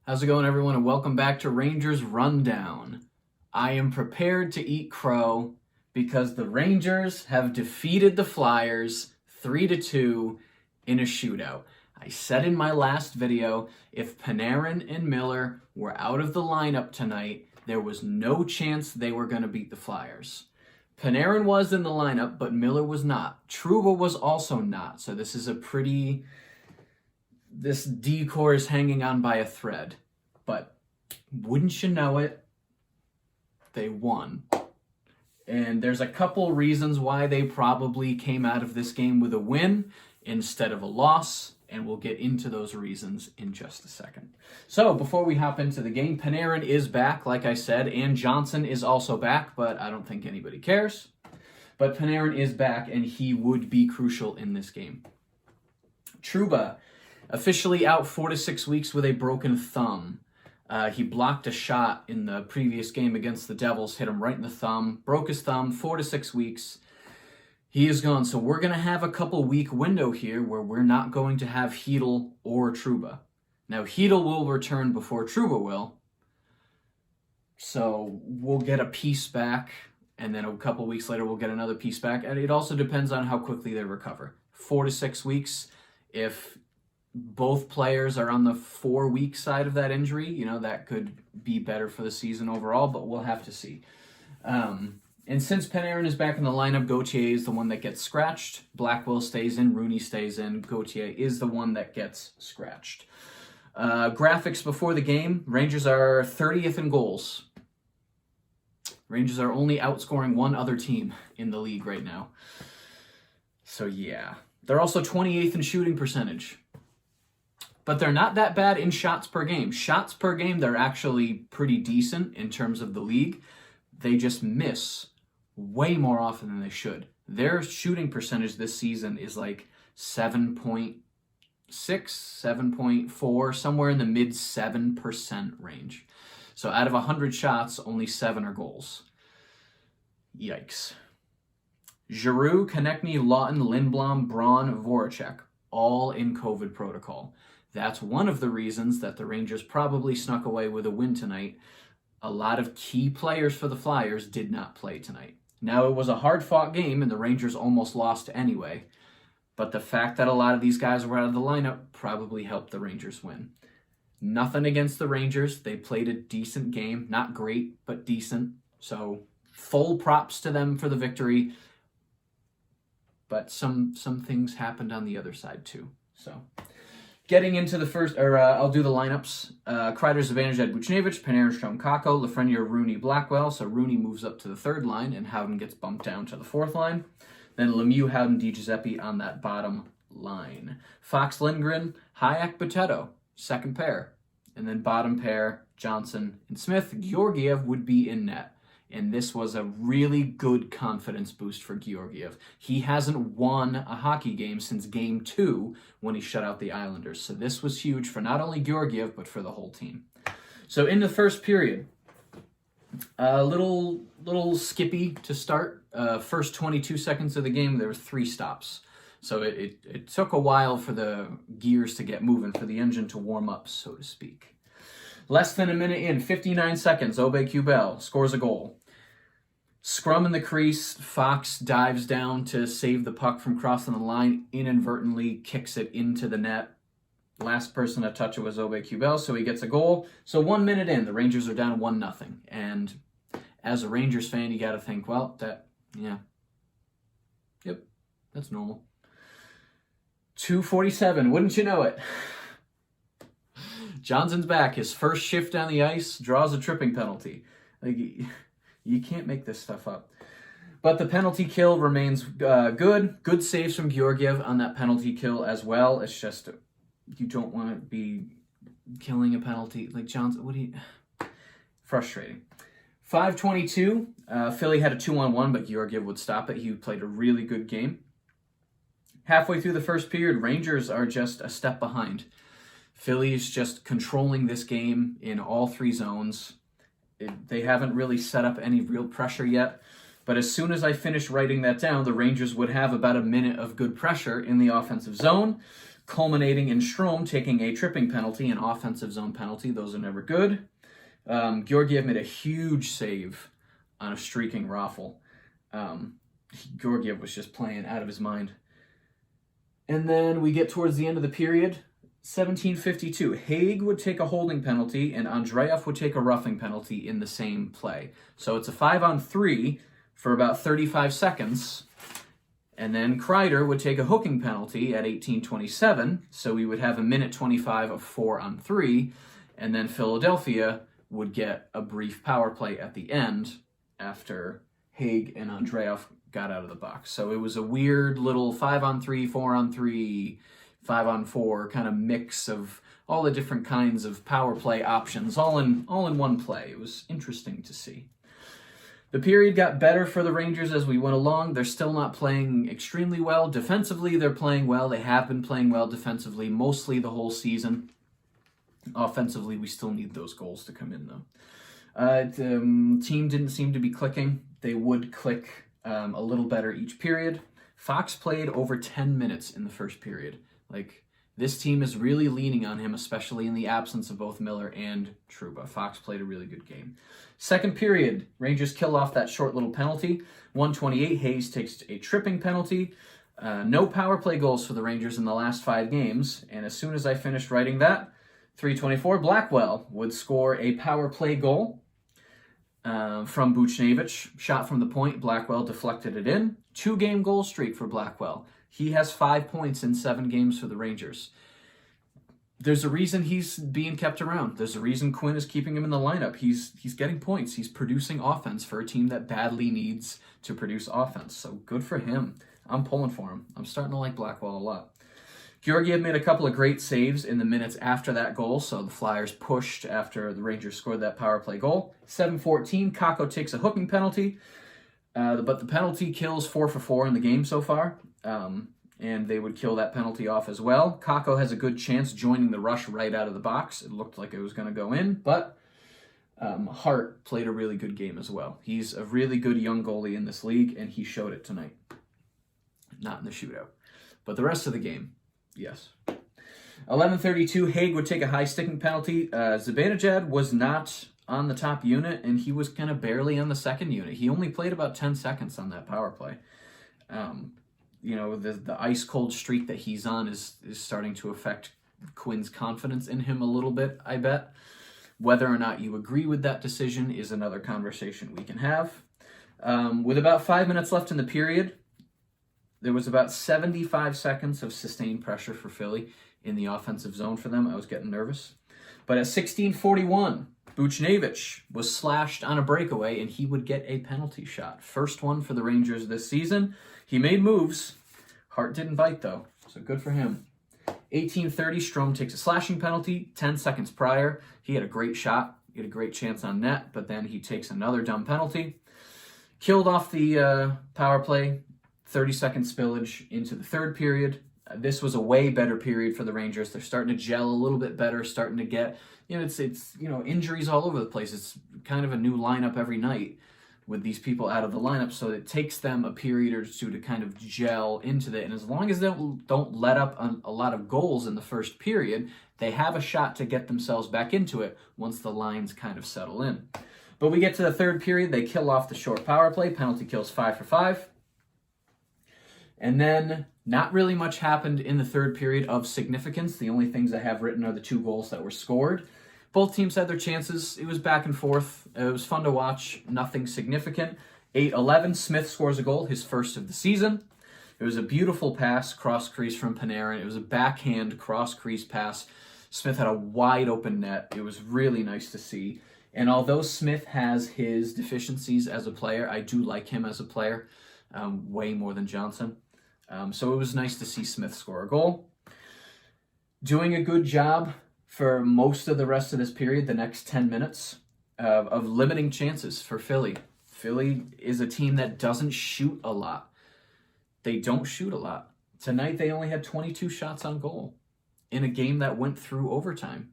How's it going, everyone, and welcome back to Rangers Rundown. I am prepared to eat crow because the Rangers have defeated the Flyers 3-2 in a shootout. I said in my last video, if Panarin and Miller were out of the lineup tonight, there was no chance they were going to beat the Flyers. Panarin was in the lineup, but Miller was not. Trouba was also not, so this decor is hanging on by a thread. But wouldn't you know it, they won. And there's a couple reasons why they probably came out of this game with a win instead of a loss, and we'll get into those reasons in just a second. So before we hop into the game, Panarin is back, like I said, and Johnson is also back, but I don't think anybody cares. But Panarin is back, and he would be crucial in this game. Trouba, officially out 4 to 6 weeks with a broken thumb. He blocked a shot in the previous game against the Devils, hit him right in the thumb, broke his thumb, 4 to 6 weeks. He is gone. So we're going to have a couple week window here where we're not going to have Chytil or Trouba. Now, Chytil will return before Trouba will. So we'll get a piece back, and then a couple weeks later we'll get another piece back. And it also depends on how quickly they recover. 4 to 6 weeks. If both players are on the 4-week side of that injury, that could be better for the season overall, but we'll have to see. And since Panarin is back in the lineup, Gauthier is the one that gets scratched. Blackwell stays in, Rooney stays in. Gauthier is the one that gets scratched. Graphics before the game, Rangers are 30th in goals. Rangers are only outscoring one other team in the league right now. So yeah. They're also 28th in shooting percentage. But they're not that bad in shots per game. Shots per game, they're actually pretty decent in terms of the league. They just miss way more often than they should. Their shooting percentage this season is like 7.6, 7.4, somewhere in the mid 7% range. So out of 100 shots, only 7 are goals. Yikes. Giroux, Konechny, Lawton, Lindblom, Braun, Voracek, all in COVID protocol. That's one of the reasons that the Rangers probably snuck away with a win tonight. A lot of key players for the Flyers did not play tonight. Now, it was a hard-fought game, and the Rangers almost lost anyway. But the fact that a lot of these guys were out of the lineup probably helped the Rangers win. Nothing against the Rangers. They played a decent game. Not great, but decent. So, full props to them for the victory. But some things happened on the other side, too. So, getting into the first, I'll do the lineups. Kreider's advantage at Buchnevich, Panarin, Strome, Kakko, Lafreniere, Rooney, Blackwell. So Rooney moves up to the third line, and Howden gets bumped down to the fourth line. Then Lemieux, Howden, DiGiuseppe on that bottom line. Fox, Lindgren, Hayek, Boteto, second pair. And then bottom pair, Johnson and Smith. Georgiev would be in net. And this was a really good confidence boost for Georgiev. He hasn't won a hockey game since Game 2 when he shut out the Islanders. So this was huge for not only Georgiev, but for the whole team. So in the first period, a little skippy to start. First 22 seconds of the game, there were 3 stops. So it took a while for the gears to get moving, for the engine to warm up, so to speak. Less than a minute in, 59 seconds, Aube-Kubel scores a goal. Scrum in the crease, Fox dives down to save the puck from crossing the line, inadvertently kicks it into the net. Last person to touch it was Aube-Kubel, so he gets a goal. So 1 minute in, the Rangers are down 1-0. And as a Rangers fan, you got to think, well, that's normal. 2:47, wouldn't you know it? Johnson's back. His first shift on the ice, draws a tripping penalty. You can't make this stuff up. But the penalty kill remains good. Good saves from Georgiev on that penalty kill as well. It's just, you don't want to be killing a penalty. Like Johnson, frustrating. 5:22, Philly had a 2-on-1, but Georgiev would stop it. He played a really good game. Halfway through the first period, Rangers are just a step behind. Philly's just controlling this game in all 3 zones. They haven't really set up any real pressure yet. But as soon as I finish writing that down, the Rangers would have about a minute of good pressure in the offensive zone. culminating in Strome taking a tripping penalty, an offensive zone penalty. Those are never good. Georgiev made a huge save on a streaking Raffle. Georgiev was just playing out of his mind. And then we get towards the end of the period, 17:52. Haig would take a holding penalty, and Andreev would take a roughing penalty in the same play. So it's a 5-on-3 for about 35 seconds. And then Kreider would take a hooking penalty at 18:27. So we would have a minute 25 of 4-on-3. And then Philadelphia would get a brief power play at the end after Haig and Andreev got out of the box. So it was a weird little 5-on-3, 4-on-3, 5-on-4 kind of mix of all the different kinds of power play options, all in one play. It was interesting to see. The period got better for the Rangers as we went along. They're still not playing extremely well. Defensively, they're playing well. They have been playing well defensively mostly the whole season. Offensively, we still need those goals to come in, though. The team didn't seem to be clicking. They would click a little better each period. Fox played over 10 minutes in the first period. This team is really leaning on him, especially in the absence of both Miller and Trouba. Fox played a really good game. Second period, Rangers kill off that short little penalty. 1:28, Hayes takes a tripping penalty. No power play goals for the Rangers in the last 5 games. And as soon as I finished writing that, 3:24, Blackwell would score a power play goal from Buchnevich. Shot from the point, Blackwell deflected it in. 2-game goal streak for Blackwell. He has 5 points in 7 games for the Rangers. There's a reason he's being kept around. There's a reason Quinn is keeping him in the lineup. He's getting points. He's producing offense for a team that badly needs to produce offense. So good for him. I'm pulling for him. I'm starting to like Blackwell a lot. Georgiev made a couple of great saves in the minutes after that goal, so the Flyers pushed after the Rangers scored that power play goal. 7:14, Kakko takes a hooking penalty, but the penalty kills 4 for 4 in the game so far, and they would kill that penalty off as well. Kakko has a good chance joining the rush right out of the box. It looked like it was going to go in, but Hart played a really good game as well. He's a really good young goalie in this league, and he showed it tonight. Not in the shootout, but the rest of the game. Yes. 11:32, Haig would take a high sticking penalty. Zibanejad was not on the top unit, and he was kind of barely on the second unit. He only played about 10 seconds on that power play. The ice cold streak that he's on is starting to affect Quinn's confidence in him a little bit, I bet. Whether or not you agree with that decision is another conversation we can have. With about 5 minutes left in the period, there was about 75 seconds of sustained pressure for Philly in the offensive zone for them. I was getting nervous. But at 16:41, Buchnevich was slashed on a breakaway, and he would get a penalty shot. First one for the Rangers this season. He made moves. Hart didn't bite, though, so good for him. 18:30, Strome takes a slashing penalty. 10 seconds prior, he had a great shot. He had a great chance on net, but then he takes another dumb penalty. Killed off the power play. 30-second spillage into the third period. This was a way better period for the Rangers. They're starting to gel a little bit better, starting to get, it's injuries all over the place. It's kind of a new lineup every night with these people out of the lineup, so it takes them a period or two to kind of gel into that. And as long as they don't let up a lot of goals in the first period, they have a shot to get themselves back into it once the lines kind of settle in. But we get to the third period, they kill off the short power play. Penalty kills 5 for 5. And then not really much happened in the third period of significance. The only things I have written are the 2 goals that were scored. Both teams had their chances. It was back and forth. It was fun to watch. Nothing significant. 8:11, Smith scores a goal, his first of the season. It was a beautiful pass, cross crease from Panarin. It was a backhand cross crease pass. Smith had a wide open net. It was really nice to see. And although Smith has his deficiencies as a player, I do like him as a player way more than Johnson. So it was nice to see Smith score a goal. Doing a good job for most of the rest of this period, the next 10 minutes, of limiting chances for Philly. Philly is a team that doesn't shoot a lot. They don't shoot a lot. Tonight, they only had 22 shots on goal in a game that went through overtime.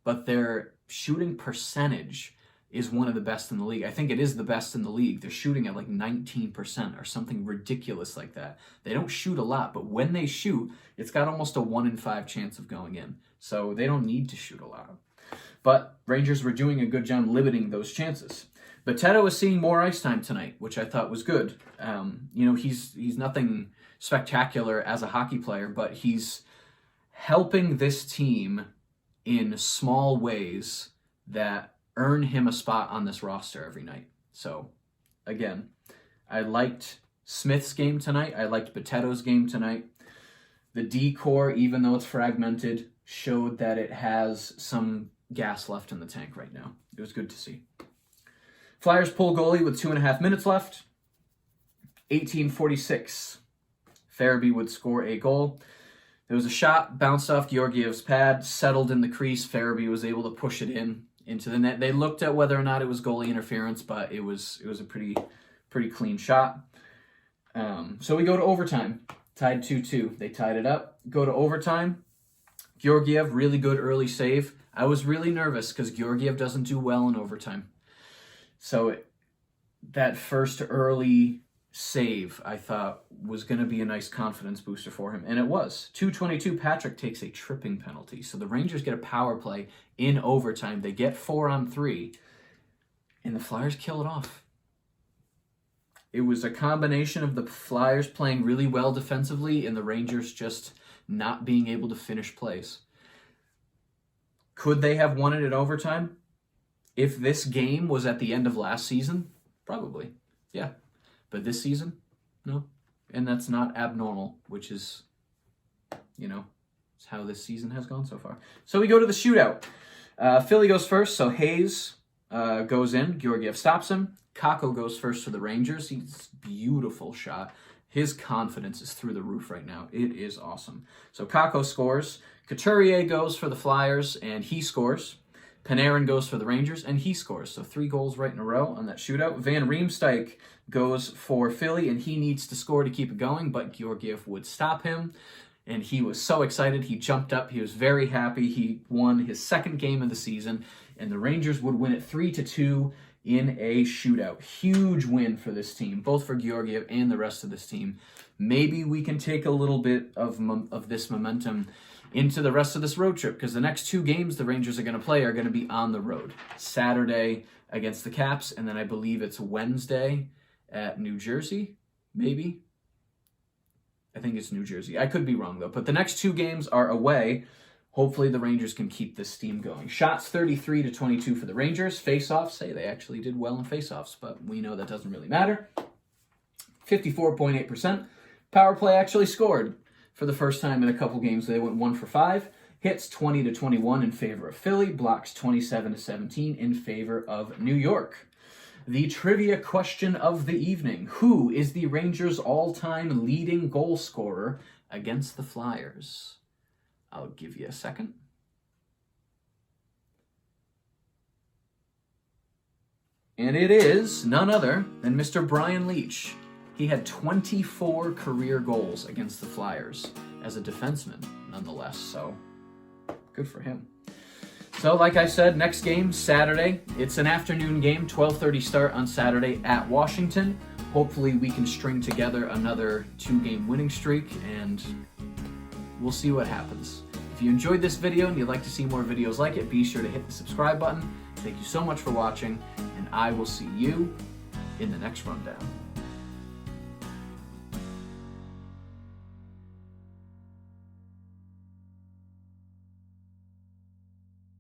But their shooting percentage is one of the best in the league. I think it is the best in the league. They're shooting at like 19% or something ridiculous like that. They don't shoot a lot, but when they shoot, it's got almost a 1 in 5 chance of going in. So they don't need to shoot a lot. But Rangers were doing a good job limiting those chances. Boteto is seeing more ice time tonight, which I thought was good. He's nothing spectacular as a hockey player, but he's helping this team in small ways that earn him a spot on this roster every night. So, again, I liked Smith's game tonight. I liked Boteto's game tonight. The D-core, even though it's fragmented, showed that it has some gas left in the tank right now. It was good to see. Flyers pull goalie with 2.5 minutes left. 18:46. Farabee would score a goal. There was a shot, bounced off Georgiev's pad, settled in the crease. Farabee was able to push it into the net. They looked at whether or not it was goalie interference, but it was a pretty clean shot. So we go to overtime. Tied 2-2. They tied it up. Go to overtime. Georgiev, really good early save. I was really nervous because Georgiev doesn't do well in overtime. So that first early save, I thought, was going to be a nice confidence booster for him. And it was. 2:22, Patrick takes a tripping penalty. So the Rangers get a power play in overtime. They get 4-on-3. And the Flyers kill it off. It was a combination of the Flyers playing really well defensively and the Rangers just not being able to finish plays. Could they have won it in overtime? If this game was at the end of last season, probably. Yeah. But this season, no. And that's not abnormal, which is, it's how this season has gone so far. So we go to the shootout. Philly goes first, so Hayes goes in. Georgiev stops him. Kakko goes first for the Rangers. He's beautiful shot. His confidence is through the roof right now. It is awesome. So Kakko scores. Couturier goes for the Flyers, and he scores. Panarin goes for the Rangers, and he scores. So 3 goals right in a row on that shootout. Van Riemsdyk goes for Philly, and he needs to score to keep it going, but Georgiev would stop him. And he was so excited. He jumped up. He was very happy. He won his second game of the season, and the Rangers would win it 3-2 in a shootout. Huge win for this team, both for Georgiev and the rest of this team. Maybe we can take a little bit of this momentum into the rest of this road trip, because the next 2 games the Rangers are going to play are going to be on the road. Saturday against the Caps, and then I believe it's Wednesday at New Jersey, maybe. I think it's New Jersey. I could be wrong, though. But the next 2 games are away. Hopefully the Rangers can keep this steam going. Shots 33-22 for the Rangers. Face-offs, say they actually did well in face-offs, but we know that doesn't really matter. 54.8%. Power play actually scored for the first time in a couple games. They went 1 for 5. Hits 20-21 in favor of Philly. Blocks 27-17 in favor of New York. The trivia question of the evening. Who is the Rangers' all-time leading goal scorer against the Flyers? I'll give you a second. And it is none other than Mr. Brian Leetch. He had 24 career goals against the Flyers as a defenseman, nonetheless. So, good for him. So, like I said, next game, Saturday. It's an afternoon game, 12:30 start on Saturday at Washington. Hopefully we can string together another 2-game winning streak, and we'll see what happens. If you enjoyed this video and you'd like to see more videos like it, be sure to hit the subscribe button. Thank you so much for watching, and I will see you in the next rundown.